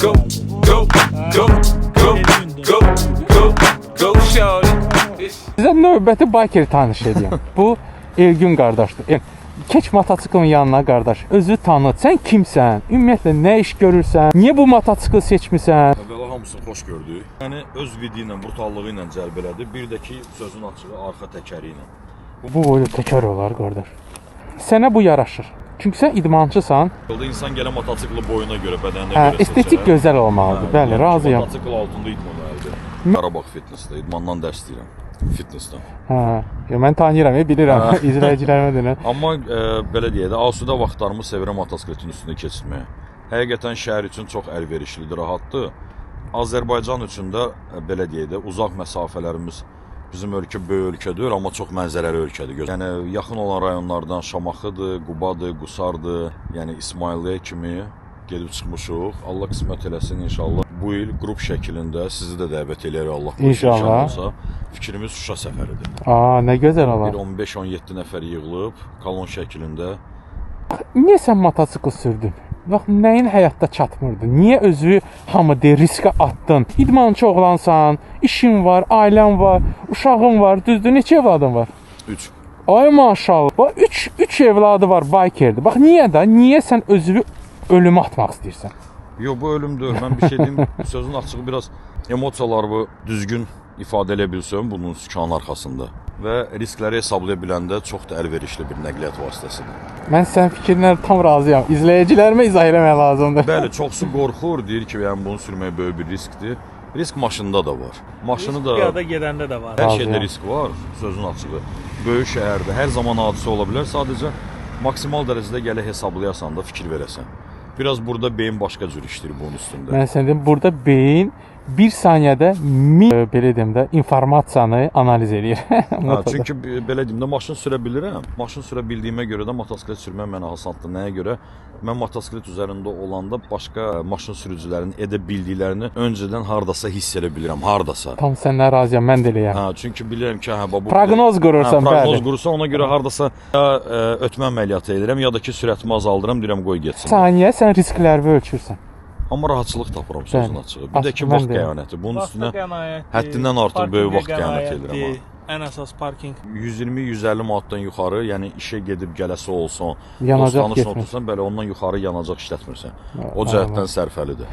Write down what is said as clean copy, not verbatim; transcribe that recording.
Go, go, go, go, go, go, go, shawty. Sizə növbəti bikeri tanış edeyim. Bu Elgün qardaşdır. Keç mototsiklın yanına qardaş. Özü tanı. Sən kimsən? Ümumiyyətlə nə iş görürsən? Niyə bu motosikl seçmisən? Əvvəla hamısını xoş gördük. Yəni öz vidi ilə, brutallığı ilə cəlb elədi. Bir də ki, sözün açığı arxa təkəri ilə. Bu boyda təkər olar qardaş. Sənə bu yaraşır. Çünki sən idmançısan. Yolda insan gələ motosikli boyuna görə, bədəninə görə seçər. Estetik gözəl olmalıdır. Bəli, razıyam. Motosikl altında itməməlidir. Qarabağ fitnessdə, idmandan dərs deyirəm. Fitnessdən. Mən tanıyıram, bilirəm. İzləyicilərimə deyirəm. Amma belə deyək də, asudə vaxtlarımı sevirəm motosikletin üstündə keçirməyə. Həqiqətən şəhər üçün çox əlverişlidir, rahatdır. Azərbaycan üçün də belə deyək də, uzaq məsafələrimiz bizim ölkə böyük ölkədir, amma çox mənzərəli ölkədir. Yəni yaxın olan rayonlardan Şamaxıdır, Qubadır, Qusardır, yəni İsmailliyə kimi gedib çıxmışıq. Allah qismət eləsin inşallah. Bu il qrup şəklində sizi də dəvət eləyər Allah. İnşallah. Fikrimiz Şuşa səfəridir. Nə gözəl olar. Bir 15-17 nəfər yığılıb kolon şəklində. Niyə sən motosikl sürdün? Bax, nəyin həyatda çatmırdı? Niyə özü hamı deyir, riskə atdın? İdmançı oğlansan, işin var, ailən var, uşağın var, düzdür? Neçə evladın var? 3. Ay maşallah. Bax, 3 evladı var, bikerdir. Bax, niyə də? Niyə sən özünü ölümə atmaq istəyirsən? Yox, bu ölüm deyil. Mən bir şey deyim, sözün açığı biraz emosiyalarımı düzgün ifadə edə bilsəm bunun sükanın arxasında və riskləri hesablaya biləndə çox da əlverişli bir nəqliyyat vasitəsidir. Mən sənin fikirlərinə tam razıyam. İzləyicilərimə izah eləmək lazımdır. Bəli, çoxsu qorxur, deyir ki, yəni bunu sürmək böyük bir riskdir. Risk maşında da var. Maşını da piyada gedəndə də var. Hər şeydə risk var, sözün açığı. Böyük şəhərdə hər zaman hadisə ola bilər. Sadəcə maksimal dərəcədə gələ hesablayasan da fikir verəsən. Biraz burada beyin başqa cür işləyir bunun üstündə. Mən sənə deyim, burada beyin bir saniyədə belə deyim də informasiyanı analiz edir. Çünki belə deyim də maşın sürə bilirəm. Maşın sürə bildiyimə görə də motosiklet sürmək mənə asandır. Nəyə görə? Mən motosiklet üzərində olanda başqa maşın sürücülərinin edə bildiklərini öncədən hardasa hiss edə bilirəm, hardasa. Tam səndən razıyam, mən də eləyəm. Çünki bilirəm ki, bu proqnoz qurursan, bəli. Proqnoz qurursan, ona görə hardasa ötmə əməliyyatı edirəm, ya da ki, sürətimi azaldıram, deyirəm qoy getsin. Saniyə sən riskləri ölçürsən. Amma rahatçılıq tapıram sözün açığı. Bir də ki, vaxt qəyanəti. Bunun üstünə həddindən artıq böyük vaxt qəyanəti edirəm. Ən əsas parking. 120-150 manatdan yuxarı, yəni işə gedib gələsi olsun, yanacaq dostanış otursan, belə ondan yuxarı yanacaq işlətmirsən. O cəhətdən sərfəlidir.